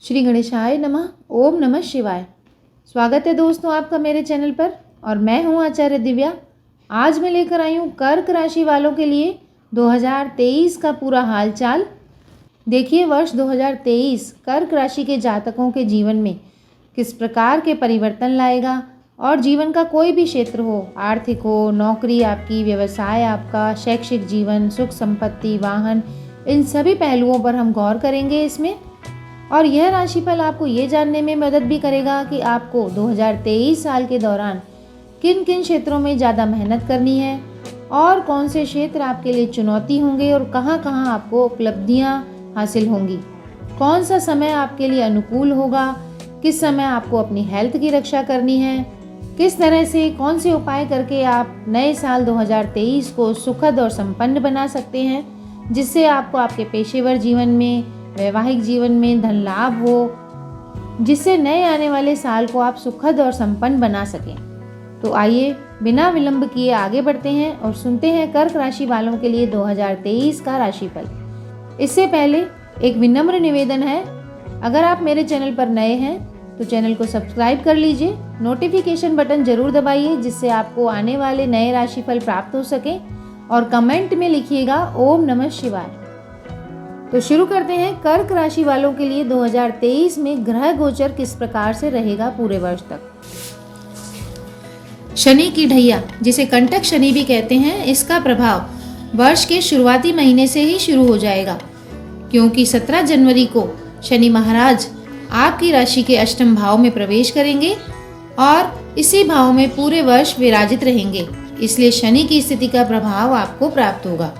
श्री गणेशाय नमः। ओम नमः शिवाय। स्वागत है दोस्तों आपका मेरे चैनल पर और मैं हूं आचार्य दिव्या। आज मैं लेकर आई हूं कर्क राशि वालों के लिए 2023 का पूरा हालचाल। देखिए वर्ष 2023 कर्क राशि के जातकों के जीवन में किस प्रकार के परिवर्तन लाएगा और जीवन का कोई भी क्षेत्र हो, आर्थिक हो, नौकरी आपकी, व्यवसाय आपका, शैक्षिक जीवन, सुख संपत्ति, वाहन, इन सभी पहलुओं पर हम गौर करेंगे इसमें। और यह राशिफल आपको ये जानने में मदद भी करेगा कि आपको 2023 साल के दौरान किन किन क्षेत्रों में ज़्यादा मेहनत करनी है और कौन से क्षेत्र आपके लिए चुनौती होंगे और कहाँ कहाँ आपको उपलब्धियाँ हासिल होंगी। कौन सा समय आपके लिए अनुकूल होगा, किस समय आपको अपनी हेल्थ की रक्षा करनी है, किस तरह से कौन से उपाय करके आप नए साल 2023 को सुखद और संपन्न बना सकते हैं, जिससे आपको आपके पेशेवर जीवन में, वैवाहिक जीवन में धन लाभ हो, जिससे नए आने वाले साल को आप सुखद और संपन्न बना सकें। तो आइए बिना विलंब किए आगे बढ़ते हैं और सुनते हैं कर्क राशि वालों के लिए 2023 का राशिफल। इससे पहले एक विनम्र निवेदन है, अगर आप मेरे चैनल पर नए हैं तो चैनल को सब्सक्राइब कर लीजिए, नोटिफिकेशन बटन जरूर दबाइए जिससे आपको आने वाले नए राशिफल प्राप्त हो सके और कमेंट में लिखिएगा ओम नमः शिवाय। तो शुरू करते हैं कर्क राशि वालों के लिए 2023 में ग्रह गोचर किस प्रकार से रहेगा पूरे वर्ष तक। शनि की ढैया, जिसे कंटक शनि भी कहते हैं, इसका प्रभाव वर्ष के शुरुआती महीने से ही शुरू हो जाएगा, क्योंकि 17 जनवरी को शनि महाराज आपकी राशि के अष्टम भाव में प्रवेश करेंगे और इसी भाव में पूरे वर्ष विराजित रहेंगे। इसलिए शनि की स्थिति का प्रभाव आपको प्राप्त होगा।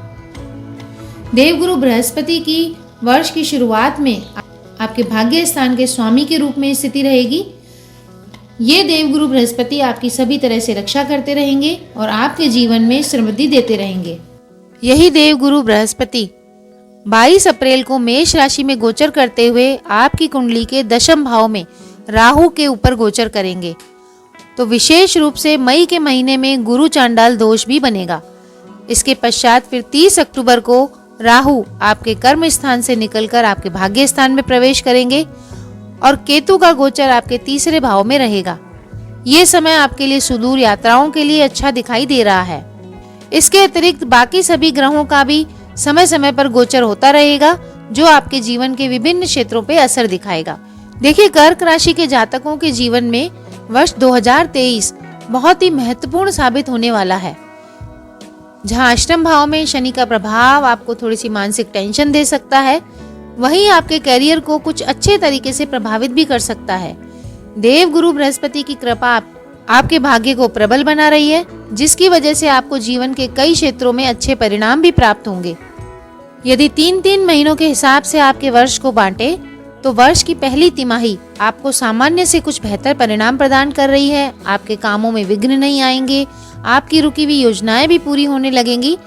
देवगुरु बृहस्पति की वर्ष की शुरुआत में आपके भाग्य स्थान के स्वामी के रूप में स्थिति रहेगी। ये देवगुरु बृहस्पति आपकी सभी तरह से रक्षा करते रहेंगे और आपके जीवन में समृद्धि देते रहेंगे। यही देवगुरु बृहस्पति 22 अप्रैल को मेष राशि में गोचर करते हुए आपकी कुंडली के दशम भाव में राहु के ऊपर गोचर करेंगे। तो विशेष रूप से मई के महीने में गुरु चांडाल दोष भी बनेगा। इसके पश्चात फिर 30 अक्टूबर को राहु आपके कर्म स्थान से निकलकर आपके भाग्य स्थान में प्रवेश करेंगे और केतु का गोचर आपके तीसरे भाव में रहेगा। ये समय आपके लिए सुदूर यात्राओं के लिए अच्छा दिखाई दे रहा है। इसके अतिरिक्त बाकी सभी ग्रहों का भी समय समय पर गोचर होता रहेगा, जो आपके जीवन के विभिन्न क्षेत्रों पे असर दिखाएगा। देखिए कर्क राशि के जातकों के जीवन में वर्ष 2023 बहुत ही महत्वपूर्ण साबित होने वाला है। जहां अष्टम भाव में शनि का प्रभाव आपको थोड़ी सी मानसिक टेंशन दे सकता है, वहीं आपके करियर को कुछ अच्छे तरीके से प्रभावित भी कर सकता है। देव गुरु बृहस्पति की कृपा आपके भाग्य को प्रबल बना रही है, जिसकी वजह से आपको जीवन के कई क्षेत्रों में अच्छे परिणाम भी प्राप्त होंगे। यदि 3-3 महीनों के हिसाब से आपके वर्ष को बांटे तो वर्ष की पहली तिमाही आपको सामान्य से कुछ बेहतर परिणाम प्रदान कर रही है। आपके कामों में विघ्न नहीं आएंगे, आपकी रुकी हुई योजनाएं भी पूरी होने लगेंगी,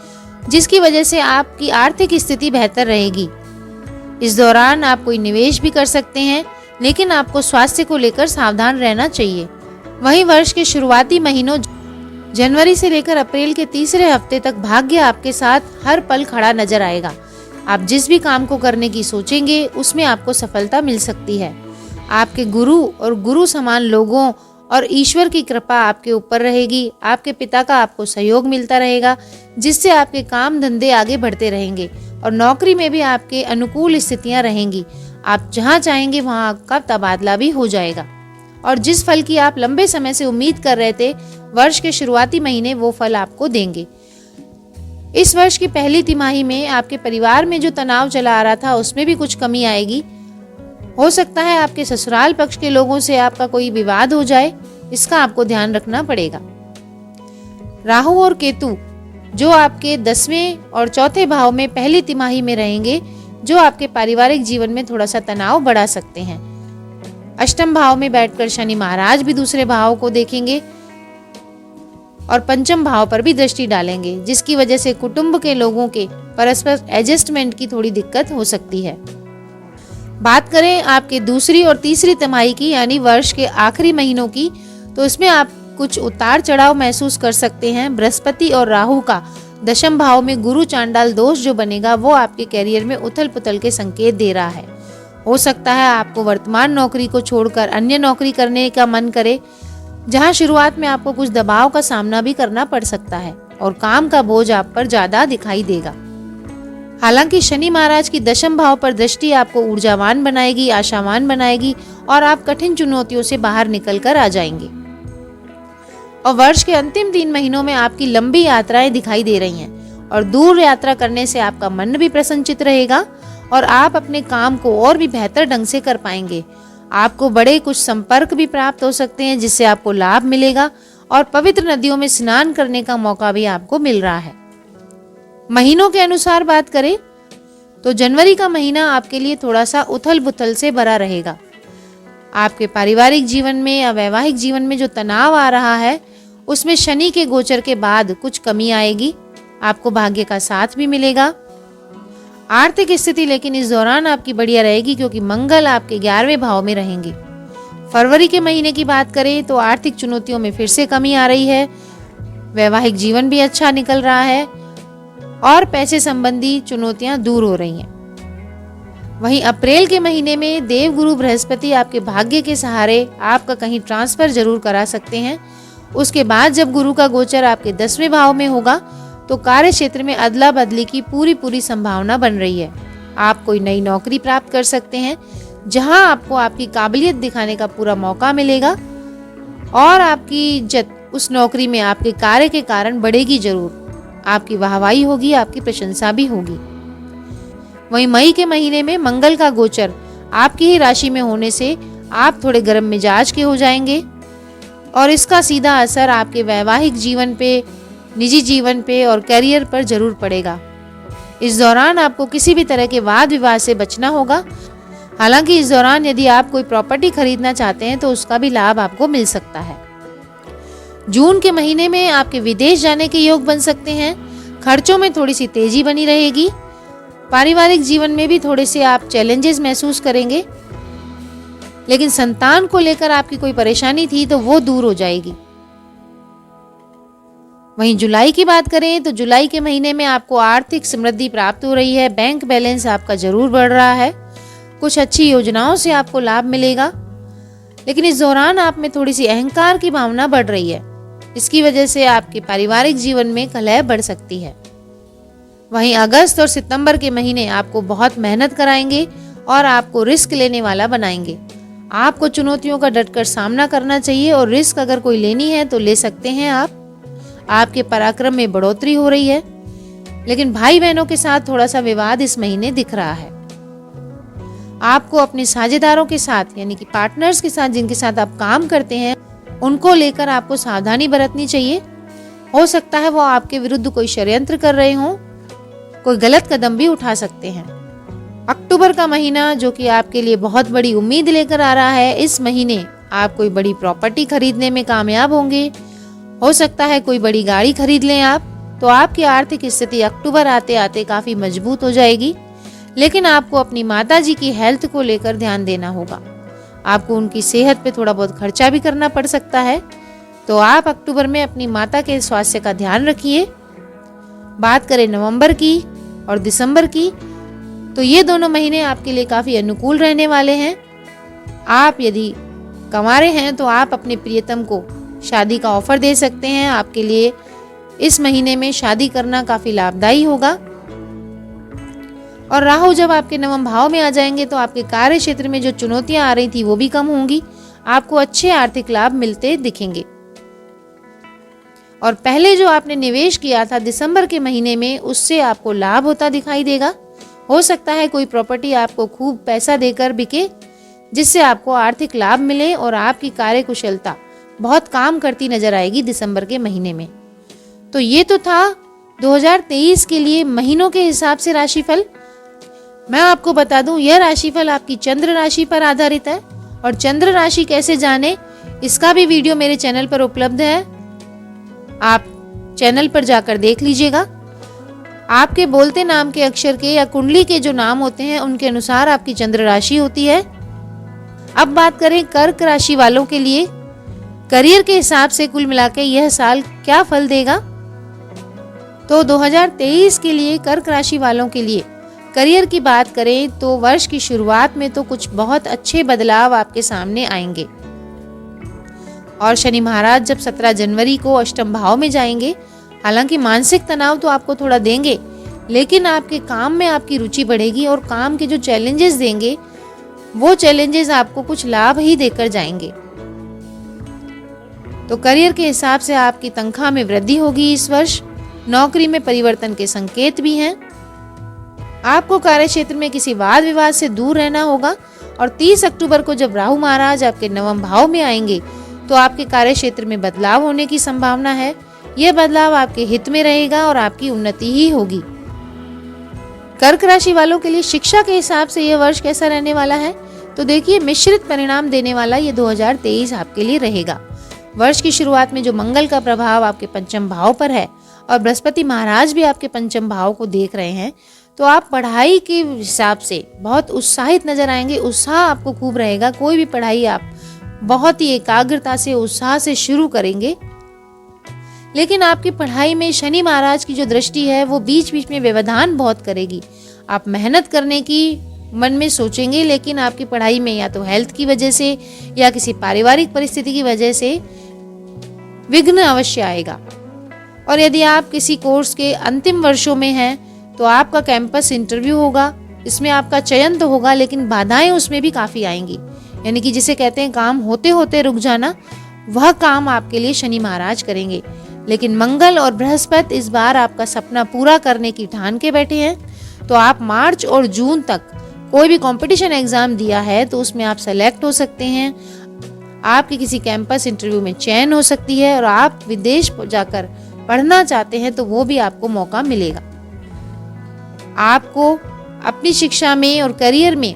जिसकी वजह से आपकी आर्थिक स्थिति बेहतर रहेगी। इस दौरान आप कोई निवेश भी कर सकते हैं, लेकिन आपको स्वास्थ्य को लेकर सावधान रहना चाहिए। वहीं वर्ष के शुरुआती महीनों जनवरी से लेकर अप्रैल के तीसरे हफ्ते तक भाग्य आपके साथ हर पल खड़ा नजर आएगा। आप जिस भी काम को करने की सोचेंगे उसमें आपको सफलता मिल सकती है। आपके गुरु और गुरु समान लोगों और ईश्वर की कृपा आपके ऊपर रहेगी। आपके पिता का आपको सहयोग मिलता रहेगा, जिससे आपके काम धंधे आगे बढ़ते रहेंगे और नौकरी में भी आपके अनुकूल स्थितियां रहेंगी। आप जहां चाहेंगे वहां आपका तबादला भी हो जाएगा और जिस फल की आप लंबे समय से उम्मीद कर रहे थे, वर्ष के शुरुआती महीने वो फल आपको देंगे। इस वर्ष की पहली तिमाही में आपके परिवार में जो तनाव चला आ रहा था उसमें भी कुछ कमी आएगी। हो सकता है आपके ससुराल पक्ष के लोगों से आपका कोई विवाद हो जाए, इसका आपको ध्यान रखना पड़ेगा। राहु और केतु जो आपके 10वें और चौथे भाव में पहली तिमाही में रहेंगे, जो आपके पारिवारिक जीवन में थोड़ा सा तनाव बढ़ा सकते हैं। अष्टम भाव में बैठकर शनि महाराज भी दूसरे भाव को देखेंगे और पंचम भाव पर भी दृष्टि डालेंगे, जिसकी वजह से कुटुंब के लोगों के परस्पर एडजस्टमेंट की थोड़ी दिक्कत हो सकती है। बात करें आपके दूसरी और तीसरी तिमाही की, यानी वर्ष के आखिरी महीनों की, तो इसमें आप कुछ उतार चढ़ाव महसूस कर सकते हैं। बृहस्पति और राहु का दशम भाव में गुरु चांडाल दोष जो बनेगा, वो आपके कैरियर में उथल पुथल के संकेत दे रहा है हो सकता है आपको वर्तमान नौकरी को छोड़कर अन्य नौकरी करने का मन करे, जहां शुरुआत में आपको कुछ दबाव का सामना भी करना पड़ सकता है और काम का बोझ आप पर ज्यादा दिखाई देगा। हालांकि शनि महाराज की दशम भाव पर दृष्टि आपको ऊर्जावान बनाएगी, आशावान बनाएगी और आप कठिन चुनौतियों से बाहर निकल कर आ जाएंगे। और वर्ष के अंतिम 3 महीनों में आपकी लंबी यात्राएं दिखाई दे रही हैं और दूर यात्रा करने से आपका मन भी प्रसन्नचित रहेगा और आप अपने काम को और भी बेहतर ढंग से कर पाएंगे। आपको बड़े कुछ संपर्क भी प्राप्त हो सकते हैं जिससे आपको लाभ मिलेगा और पवित्र नदियों में स्नान करने का मौका भी आपको मिल रहा है। महीनों के अनुसार बात करें तो जनवरी का महीना आपके लिए थोड़ा सा उथल पुथल से भरा रहेगा। आपके पारिवारिक जीवन में या वैवाहिक जीवन में जो तनाव आ रहा है उसमें शनि के गोचर के बाद कुछ कमी आएगी। आपको भाग्य का साथ भी मिलेगा। आर्थिक स्थिति लेकिन इस दौरान आपकी बढ़िया रहेगी क्योंकि मंगल आपके 11वें भाव में रहेंगे। फरवरी के महीने की बात करें तो आर्थिक चुनौतियों में फिर से कमी आ रही है। वैवाहिक जीवन भी अच्छा निकल रहा है और पैसे संबंधी चुनौतियां दूर हो रही हैं। वहीं अप्रैल के महीने में देवगुरु बृहस्पति आपके भाग्य के सहारे आपका कहीं ट्रांसफर जरूर करा सकते हैं। उसके बाद जब गुरु का गोचर आपके 10वें भाव में होगा तो कार्य क्षेत्र में अदला बदली की पूरी संभावना बन रही है। आप कोई नई नौकरी प्राप्त कर सकते हैं जहां आपको आपकी काबिलियत दिखाने का पूरा मौका मिलेगा और आपकी इज्जत उस नौकरी में आपके कार्य के कारण बढ़ेगी जरूर। आपकी वाहवाही होगी, आपकी प्रशंसा भी होगी। वहीं मई के महीने में मंगल का गोचर आपकी ही राशि में होने से आप थोड़े गर्म मिजाज के हो जाएंगे और इसका सीधा असर आपके वैवाहिक जीवन पे, निजी जीवन पे और करियर पर जरूर पड़ेगा। इस दौरान आपको किसी भी तरह के वाद विवाद से बचना होगा। हालांकि इस दौरान यदि आप कोई प्रॉपर्टी खरीदना चाहते हैं तो उसका भी लाभ आपको मिल सकता है। जून के महीने में आपके विदेश जाने के योग बन सकते हैं। खर्चों में थोड़ी सी तेजी बनी रहेगी। पारिवारिक जीवन में भी थोड़े से आप चैलेंजेस महसूस करेंगे, लेकिन संतान को लेकर आपकी कोई परेशानी थी तो वो दूर हो जाएगी। वहीं जुलाई की बात करें तो जुलाई के महीने में आपको आर्थिक समृद्धि प्राप्त हो रही है। बैंक बैलेंस आपका जरूर बढ़ रहा है। कुछ अच्छी योजनाओं से आपको लाभ मिलेगा, लेकिन इस दौरान आप में थोड़ी सी अहंकार की भावना बढ़ रही है। इसकी वजह से आपके पारिवारिक जीवन में कलह बढ़ सकती है। वहीं अगस्त और सितंबर के महीने आपको बहुत मेहनत कराएंगे और आपको रिस्क लेने वाला बनाएंगे। आपको चुनौतियों का डटकर सामना करना चाहिए और रिस्क अगर कोई लेनी है तो ले सकते हैं आप। आपके पराक्रम में बढ़ोतरी हो रही है, लेकिन भाई बहनों के साथ थोड़ा सा विवाद इस महीने दिख रहा है। आपको अपने साझेदारों के साथ यानी कि पार्टनर्स के साथ जिनके साथ आप काम करते हैं उनको लेकर आपको सावधानी बरतनी चाहिए। हो सकता है वो आपके विरुद्ध कोई षड्यंत्र कर रहे हों, कोई गलत कदम भी उठा सकते हैं। अक्टूबर का महीना जो कि आपके लिए बहुत बड़ी उम्मीद लेकर आ रहा है, इस महीने आप कोई बड़ी प्रॉपर्टी खरीदने में कामयाब होंगे। हो सकता है कोई बड़ी गाड़ी खरीद लें आप। तो आपकी आर्थिक स्थिति अक्टूबर आते आते काफी मजबूत हो जाएगी, लेकिन आपको अपनी माताजी की हेल्थ को लेकर ध्यान देना होगा। आपको उनकी सेहत पे थोड़ा बहुत खर्चा भी करना पड़ सकता है, तो आप अक्टूबर में अपनी माता के स्वास्थ्य का ध्यान रखिए। बात करें नवंबर की और दिसंबर की, तो ये दोनों महीने आपके लिए काफी अनुकूल रहने वाले हैं। आप यदि कंवारे हैं तो आप अपने प्रियतम को शादी का ऑफर दे सकते हैं। आपके लिए इस महीने में शादी करना काफी लाभदायी होगा। और राहु जब आपके नवम भाव में आ जाएंगे तो आपके कार्य क्षेत्र में जो चुनौतियां आ रही थी वो भी कम होंगी। आपको अच्छे आर्थिक लाभ मिलते दिखेंगे। और पहले जो आपने निवेश किया था दिसंबर के महीने में, उससे आपको लाभ होता दिखाई देगा। हो सकता है कोई प्रॉपर्टी आपको खूब पैसा देकर बिके, जिससे आपको आर्थिक लाभ मिले और आपकी कार्यकुशलता बहुत काम करती नजर आएगी दिसंबर के महीने में। तो ये तो था 2023 के लिए महीनों के हिसाब से राशिफल। मैं आपको बता दूं, यह राशिफल आपकी चंद्र राशि पर आधारित है और चंद्र राशि कैसे जाने इसका भी वीडियो मेरे चैनल पर उपलब्ध है। आप चैनल पर जाकर देख लीजिएगा। आपके बोलते नाम के अक्षर के या कुंडली के जो नाम होते हैं उनके अनुसार आपकी चंद्र राशि होती है। अब बात करें कर्क राशि वालों के लिए, करियर के हिसाब से कुल मिलाकर यह साल क्या फल देगा। तो 2023 के लिए कर्क राशि वालों के लिए करियर की बात करें तो वर्ष की शुरुआत में तो कुछ बहुत अच्छे बदलाव आपके सामने आएंगे। और शनि महाराज जब 17 जनवरी को अष्टम भाव में जाएंगे, हालांकि मानसिक तनाव तो आपको थोड़ा देंगे, लेकिन आपके काम में आपकी रुचि बढ़ेगी और काम के जो चैलेंजेस देंगे वो चैलेंजेस आपको कुछ लाभ ही देकर जाएंगे। तो करियर के हिसाब से आपकी तनख्वाह में वृद्धि होगी इस वर्ष। नौकरी में परिवर्तन के संकेत भी हैं। आपको कार्य क्षेत्र में किसी वाद विवाद से दूर रहना होगा। और 30 अक्टूबर को जब राहु महाराज आपके नवम भाव में आएंगे तो आपके कार्य क्षेत्र में बदलाव होने की संभावना है। यह बदलाव आपके हित में रहेगा और आपकी उन्नति ही होगी। कर्क राशि वालों के लिए शिक्षा के हिसाब से यह वर्ष कैसा रहने वाला है, तो देखिए मिश्रित परिणाम देने वाला ये 2023 आपके लिए रहेगा। वर्ष की शुरुआत में जो मंगल का प्रभाव आपके पंचम भाव पर है और बृहस्पति महाराज भी आपके पंचम भाव को देख रहे हैं, तो आप पढ़ाई के हिसाब से बहुत उत्साहित नजर आएंगे। उत्साह आपको खूब रहेगा। कोई भी पढ़ाई आप बहुत ही एकाग्रता से, उत्साह से शुरू करेंगे। लेकिन आपकी पढ़ाई में शनि महाराज की जो दृष्टि है वो बीच बीच में व्यवधान बहुत करेगी। आप मेहनत करने की मन में सोचेंगे, लेकिन आपकी पढ़ाई में या तो हेल्थ की वजह से या किसी पारिवारिक परिस्थिति की वजह से विघ्न अवश्य आएगा। और यदि आप किसी कोर्स के अंतिम वर्षों में हैं तो आपका कैंपस इंटरव्यू होगा। इसमें आपका चयन तो होगा, लेकिन बाधाएं उसमें भी काफी आएंगी। यानी कि जिसे कहते हैं काम होते होते रुक जाना, वह काम आपके लिए शनि महाराज करेंगे। लेकिन मंगल और बृहस्पति इस बार आपका सपना पूरा करने की ठान के बैठे हैं। तो आप मार्च और जून तक कोई भी कंपटीशन एग्जाम दिया है तो उसमें आप सेलेक्ट हो सकते हैं। आपके किसी कैंपस इंटरव्यू में चयन हो सकती है और आप विदेश जाकर पढ़ना चाहते हैं तो वो भी आपको मौका मिलेगा। आपको अपनी शिक्षा में और करियर में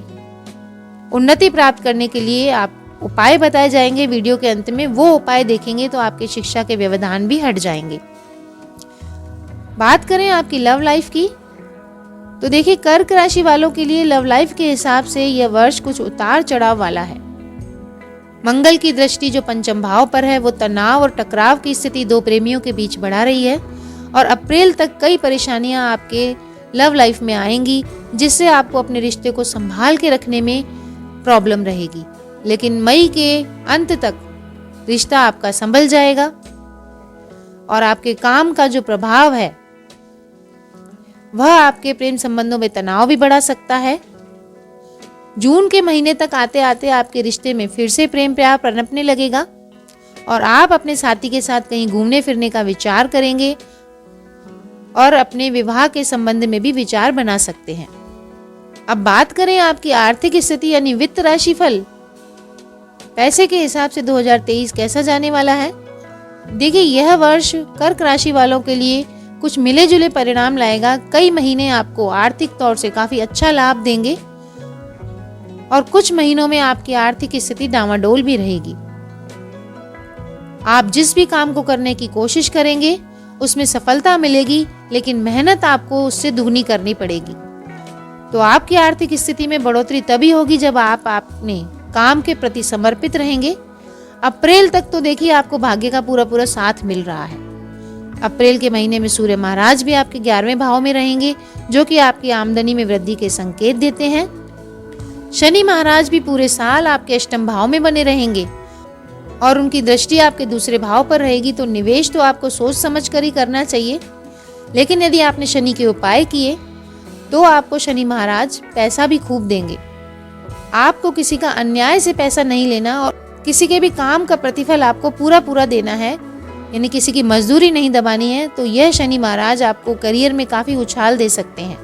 उन्नति प्राप्त करने के लिए आप उपाय बताए जाएंगे। वीडियो के अंत में वो उपाय देखेंगे तो आपकी शिक्षा के व्यवधान भी हट जाएंगे। बात करें आपकी लव लाइफ की, तो देखिए कर्क राशि वालों के लिए लव लाइफ के हिसाब से यह वर्ष कुछ उतार चढ़ाव वाला है। मंगल की दृष्टि जो पंचम भाव पर है वो तनाव और टकराव की स्थिति दो प्रेमियों के बीच बढ़ा रही है। और अप्रैल तक कई परेशानियां आपके लव लाइफ में आएंगी, जिससे आपको अपने रिश्ते को संभाल के रखने में प्रॉब्लम रहेगी। लेकिन मई के अंत तक रिश्ता आपका संभल जाएगा और आपके काम का जो प्रभाव है वह आपके प्रेम संबंधों में तनाव भी बढ़ा सकता है। जून के महीने तक आते आते आपके रिश्ते में फिर से प्रेम प्यार पनपने लगेगा और आप अपने साथी के साथ कहीं घूमने फिरने का विचार करेंगे और अपने विवाह के संबंध में भी विचार बना सकते हैं। अब बात करें आपकी आर्थिक स्थिति यानी वित्त राशि फल, पैसे के हिसाब से 2023 कैसा जाने वाला है। देखिए यह वर्ष कर्क राशि वालों के लिए कुछ मिले जुले परिणाम लाएगा। कई महीने आपको आर्थिक तौर से काफी अच्छा लाभ देंगे और कुछ महीनों में आपकी आर्थिक स्थिति डामाडोल भी रहेगी। आप जिस भी काम को करने की कोशिश करेंगे उसमें सफलता मिलेगी, लेकिन मेहनत आपको उससे दुगनी करनी पड़ेगी। तो आपकी आर्थिक स्थिति में बढ़ोतरी तभी होगी जब आप अपने काम के प्रति समर्पित रहेंगे। अप्रैल तक तो देखिए आपको भाग्य का पूरा पूरा साथ मिल रहा है। अप्रैल के महीने में सूर्य महाराज भी आपके 11वें भाव में रहेंगे, जो कि आपकी आमदनी में वृद्धि के संकेत देते हैं। शनि महाराज भी पूरे साल आपके अष्टम भाव में बने रहेंगे और उनकी दृष्टि आपके दूसरे भाव पर रहेगी। तो निवेश तो आपको सोच समझ कर ही करना चाहिए, लेकिन यदि आपने शनि के उपाय किए तो आपको शनि महाराज पैसा भी खूब देंगे। आपको किसी का अन्याय से पैसा नहीं लेना और किसी के भी काम का प्रतिफल आपको पूरा पूरा देना है, यानी किसी की मजदूरी नहीं दबानी है। तो यह शनि महाराज आपको करियर में काफी उछाल दे सकते हैं।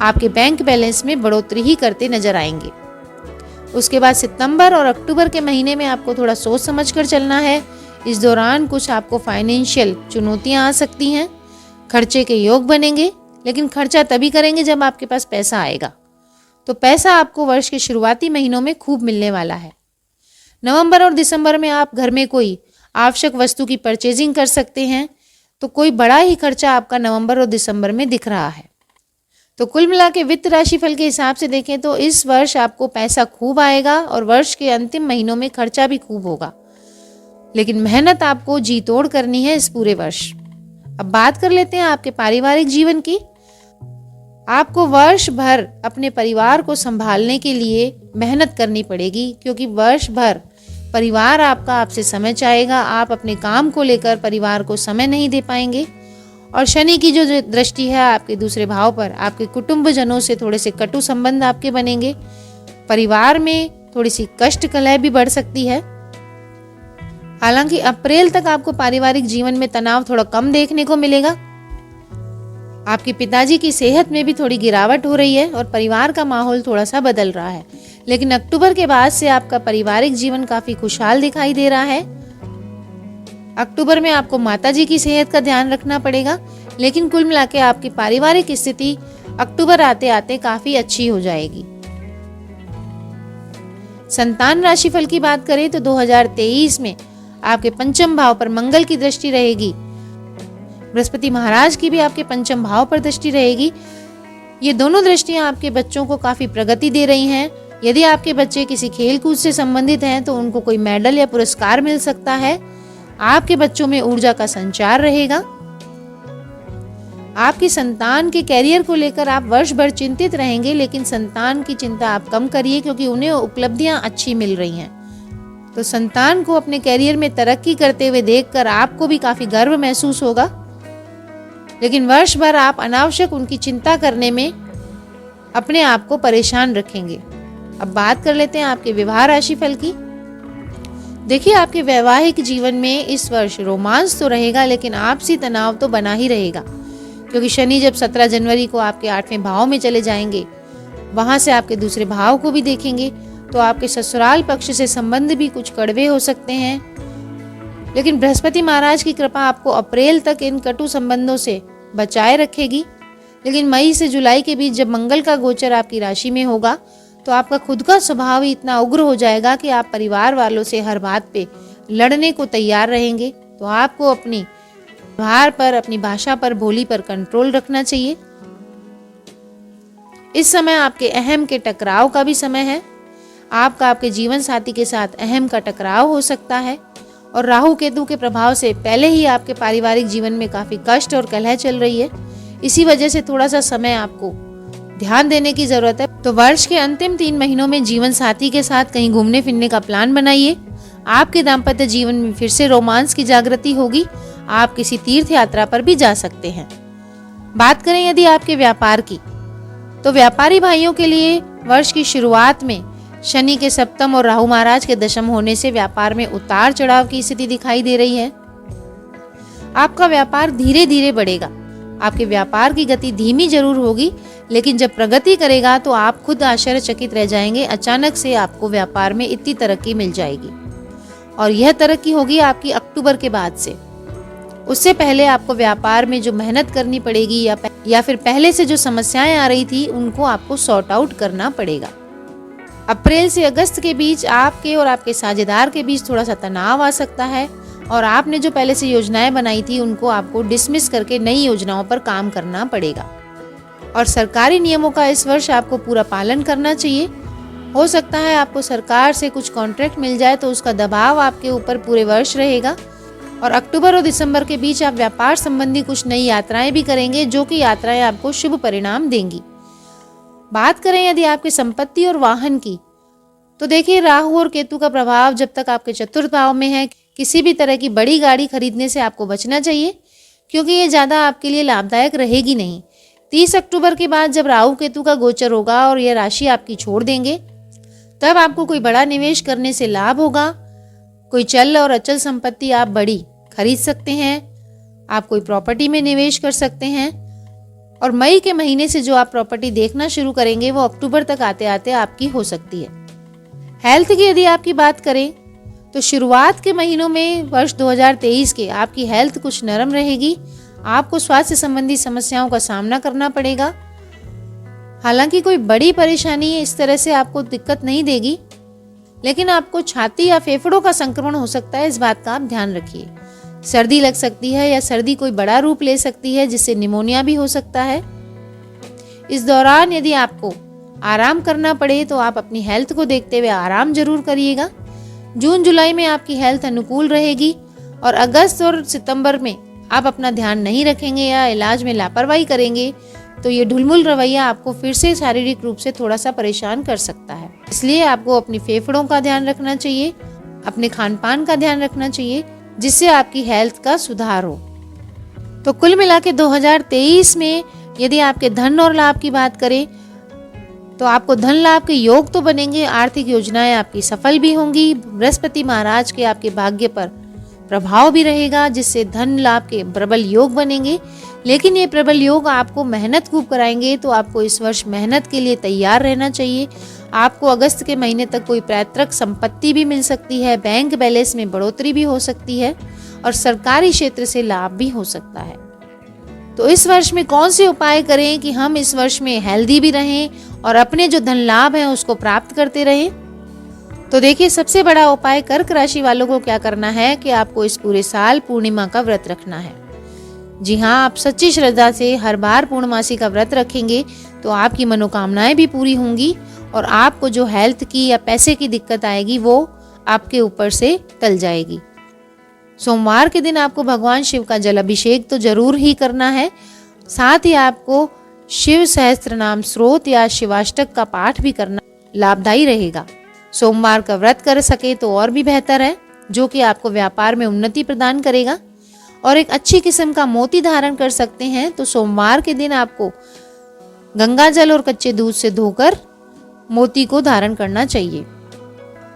आपके बैंक बैलेंस में बढ़ोतरी ही करते नजर आएंगे। उसके बाद सितंबर और अक्टूबर के महीने में आपको थोड़ा सोच समझ कर चलना है। इस दौरान कुछ आपको फाइनेंशियल चुनौतियां आ सकती हैं। खर्चे के योग बनेंगे, लेकिन खर्चा तभी करेंगे जब आपके पास पैसा आएगा। तो पैसा आपको वर्ष के शुरुआती महीनों में खूब मिलने वाला है। नवंबर और दिसंबर में आप घर में कोई आवश्यक वस्तु की परचेजिंग कर सकते हैं। तो कोई बड़ा ही खर्चा आपका नवंबर और दिसंबर में दिख रहा है। तो कुल मिला के वित्त राशि फल के हिसाब से देखें तो इस वर्ष आपको पैसा खूब आएगा और वर्ष के अंतिम महीनों में खर्चा भी खूब होगा, लेकिन मेहनत आपको जी तोड़ करनी है इस पूरे वर्ष। अब बात कर लेते हैं आपके पारिवारिक जीवन की। आपको वर्ष भर अपने परिवार को संभालने के लिए मेहनत करनी पड़ेगी, क्योंकि वर्ष भर परिवार आपका आपसे समय चाहेगा। आप अपने काम को लेकर परिवार को समय नहीं दे पाएंगे। और शनि की जो दृष्टि है आपके दूसरे भाव पर, आपके कुटुंबजनों से थोड़े से कटु संबंध आपके बनेंगे। परिवार में थोड़ी सी कष्ट कलह भी बढ़ सकती है। हालांकि अप्रैल तक आपको पारिवारिक जीवन में तनाव थोड़ा कम देखने को मिलेगा। आपके पिताजी की सेहत में भी थोड़ी गिरावट हो रही है और परिवार का माहौल थोड़ा सा बदल रहा है। लेकिन अक्टूबर के बाद से आपका पारिवारिक जीवन काफी खुशहाल दिखाई दे रहा है। अक्टूबर में आपको माताजी की सेहत का ध्यान रखना पड़ेगा, लेकिन कुल मिलाकर आपकी पारिवारिक स्थिति अक्टूबर आते आते काफी अच्छी हो जाएगी। संतान राशिफल की बात करें तो 2023 में आपके पंचम भाव पर मंगल की दृष्टि रहेगी। बृहस्पति महाराज की भी आपके पंचम भाव पर दृष्टि रहेगी। ये दोनों दृष्टियां आपके बच्चों को काफी प्रगति दे रही हैं। यदि आपके बच्चे किसी खेल कूद से संबंधित हैं तो उनको कोई मेडल या पुरस्कार मिल सकता है। आपके बच्चों में ऊर्जा का संचार रहेगा। आपकी संतान के कैरियर को लेकर आप वर्ष भर चिंतित रहेंगे, लेकिन संतान की चिंता आप कम करिए, क्योंकि उन्हें उपलब्धियां अच्छी मिल रही हैं। तो संतान को अपने कैरियर में तरक्की करते हुए देखकर आपको भी काफी गर्व महसूस होगा। लेकिन वर्ष भर आप अनावश्यक उनकी चिंता करने में अपने आप को परेशान रखेंगे। अब बात कर लेते हैं आपके विवाह राशिफल की। देखिए, आपके वैवाहिक जीवन में इस वर्ष रोमांस तो रहेगा, लेकिन आपसी तनाव तो बना ही रहेगा, क्योंकि शनि जब 17 जनवरी को आपके 8वें भाव में चले जाएंगे, वहां से आपके दूसरे भाव को भी देखेंगे, तो आपके ससुराल पक्ष से संबंध भी कुछ कड़वे हो सकते हैं। लेकिन बृहस्पति महाराज की कृपा आपको अप्रैल तक इन कटु संबंधों से बचाए रखेगी। लेकिन मई से जुलाई के बीच जब मंगल का गोचर आपकी राशि में होगा, तो आपका खुद का स्वभाव ही इतना उग्र हो जाएगा कि आप परिवार वालों से हर बात पे लड़ने को तैयार रहेंगे। तो आपको अपनी व्यवहार पर, अपनी भाषा पर, बोली पर कंट्रोल रखना चाहिए। इस समय आपके अहम के टकराव का भी समय है। आपका आपके जीवन साथी के साथ अहम का टकराव हो सकता है। और राहु केतु के प्रभाव से पहले ही आपके पारिवारिक जीवन में काफी कष्ट और कलह चल रही है। इसी वजह से थोड़ा सा समय आपको ध्यान देने की जरूरत है। तो वर्ष के अंतिम 3 महीनों में जीवन साथी के साथ कहीं घूमने फिरने का प्लान बनाइए। आपके दाम्पत्य जीवन में फिर से रोमांस की जागृति होगी। आप किसी तीर्थ यात्रा पर भी जा सकते हैं। बात करें यदि आपके व्यापार की, तो व्यापारी भाइयों के लिए वर्ष की शुरुआत में शनि के सप्तम और राहु महाराज के दशम होने से व्यापार में उतार चढ़ाव की स्थिति दिखाई दे रही है। आपका व्यापार धीरे धीरे बढ़ेगा। आपके व्यापार की गति धीमी जरूर होगी, लेकिन जब प्रगति करेगा तो आप खुद आश्चर्यचकित रह जाएंगे। अचानक से आपको व्यापार में इतनी तरक्की मिल जाएगी, और यह तरक्की होगी आपकी अक्टूबर के बाद से। उससे पहले आपको व्यापार में जो मेहनत करनी पड़ेगी या फिर पहले से जो समस्याएं आ रही थी, उनको आपको सॉर्ट आउट करना पड़ेगा। अप्रैल से अगस्त के बीच आपके और आपके साझेदार के बीच थोड़ा सा तनाव आ सकता है, और आपने जो पहले से योजनाएं बनाई थी उनको आपको डिसमिस करके नई योजनाओं पर काम करना पड़ेगा। और सरकारी नियमों का इस वर्ष आपको पूरा पालन करना चाहिए। हो सकता है आपको सरकार से कुछ कॉन्ट्रैक्ट मिल जाए, तो उसका दबाव आपके ऊपर पूरे वर्ष रहेगा। और अक्टूबर और दिसंबर के बीच आप व्यापार संबंधी कुछ नई यात्राएं भी करेंगे, जो कि यात्राएं आपको शुभ परिणाम देंगी। बात करें यदि आपकी संपत्ति और वाहन की, तो देखिए, राहु और केतु का प्रभाव जब तक आपके चतुर्थ भाव में है, किसी भी तरह की बड़ी गाड़ी खरीदने से आपको बचना चाहिए, क्योंकि ये ज़्यादा आपके लिए लाभदायक रहेगी नहीं। 30 अक्टूबर के बाद जब राहु केतु का गोचर होगा और ये राशि आपकी छोड़ देंगे, तब आपको कोई बड़ा निवेश करने से लाभ होगा। कोई चल और अचल संपत्ति आप बड़ी खरीद सकते हैं। आप कोई प्रॉपर्टी में निवेश कर सकते हैं। और मई के महीने से जो आप प्रॉपर्टी देखना शुरू करेंगे, वो अक्टूबर तक आते आते आपकी हो सकती है। हेल्थ की यदि आपकी बात करें, तो शुरुआत के महीनों में वर्ष 2023 के आपकी हेल्थ कुछ नरम रहेगी। आपको स्वास्थ्य संबंधी समस्याओं का सामना करना पड़ेगा। हालांकि कोई बड़ी परेशानी इस तरह से आपको दिक्कत नहीं देगी, लेकिन आपको छाती या फेफड़ों का संक्रमण हो सकता है। इस बात का आप ध्यान रखिए। सर्दी लग सकती है या सर्दी कोई बड़ा रूप ले सकती है, जिससे निमोनिया भी हो सकता है। इस दौरान यदि आपको आराम करना पड़े, तो आप अपनी हेल्थ को देखते हुए आराम जरूर करिएगा। जून जुलाई में आपकी हेल्थ अनुकूल रहेगी, और अगस्त और सितंबर में आप अपना ध्यान नहीं रखेंगे या इलाज में लापरवाही करेंगे, तो ये ढुलमुल रवैया आपको फिर से शारीरिक रूप से थोड़ा सा परेशान कर सकता है। इसलिए आपको अपनी फेफड़ों का ध्यान रखना चाहिए, अपने खान पान का ध्यान रखना चाहिए, जिससे आपकी हेल्थ का सुधार हो। तो कुल मिला के 2023 में यदि आपके धन और लाभ की बात करें तो आपको धन लाभ के योग तो बनेंगे, आर्थिक योजनाएं आपकी सफल भी होंगी, बृहस्पति महाराज के आपके भाग्य पर प्रभाव भी रहेगा, जिससे धन लाभ के प्रबल योग बनेंगे। लेकिन ये प्रबल योग आपको मेहनत खूब कराएंगे, तो आपको इस वर्ष मेहनत के लिए तैयार रहना चाहिए। आपको अगस्त के महीने तक कोई पैतृक संपत्ति भी मिल सकती है, बैंक बैलेंस में बढ़ोतरी भी हो सकती है और सरकारी क्षेत्र से लाभ भी हो सकता है। तो इस वर्ष में कौन से उपाय करें कि हम इस वर्ष में हेल्दी भी रहें और अपने जो धन लाभ है उसको प्राप्त करते रहें। तो देखिए, सबसे बड़ा उपाय कर्क राशि वालों को क्या करना है कि आपको इस पूरे साल पूर्णिमा का व्रत रखना है। जी हाँ, आप सच्ची श्रद्धा से हर बार पूर्णमासी का व्रत रखेंगे तो आपकी मनोकामनाएं भी पूरी होंगी और आपको जो हेल्थ की या पैसे की दिक्कत आएगी वो आपके ऊपर से टल जाएगी। सोमवार के दिन आपको भगवान शिव का जल अभिषेक तो जरूर ही करना है, साथ ही आपको शिव सहस्त्र नाम स्रोत या शिवाष्टक का पाठ भी करना लाभदायी रहेगा। सोमवार का व्रत कर सके तो और भी बेहतर है, जो कि आपको व्यापार में उन्नति प्रदान करेगा। और एक अच्छी किस्म का मोती धारण कर सकते हैं, तो सोमवार के दिन आपको गंगा जल और कच्चे दूध से धोकर मोती को धारण करना चाहिए।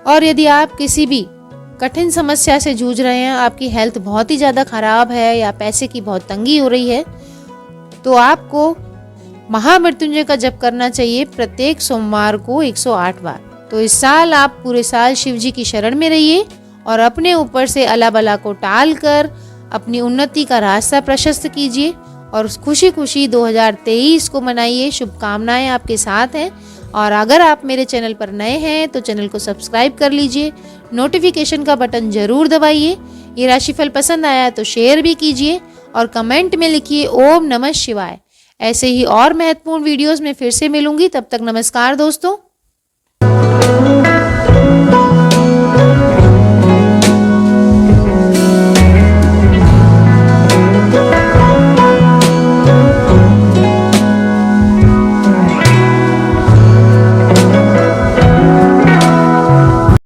और यदि आप किसी भी कठिन समस्या से जूझ रहे हैं, आपकी हेल्थ बहुत ही ज़्यादा खराब है या पैसे की बहुत तंगी हो रही है, तो आपको महामृत्युंजय का जप करना चाहिए प्रत्येक सोमवार को 108 बार। तो इस साल आप पूरे साल शिव जी की शरण में रहिए और अपने ऊपर से अला बला को टाल कर अपनी उन्नति का रास्ता प्रशस्त कीजिए और खुशी खुशी 2023 को मनाइए। शुभकामनाएं आपके साथ हैं। और अगर आप मेरे चैनल पर नए हैं तो चैनल को सब्सक्राइब कर लीजिए, नोटिफिकेशन का बटन जरूर दबाइए। ये राशिफल पसंद आया तो शेयर भी कीजिए और कमेंट में लिखिए ओम नमः शिवाय। ऐसे ही और महत्वपूर्ण वीडियोस में फिर से मिलूंगी, तब तक नमस्कार दोस्तों।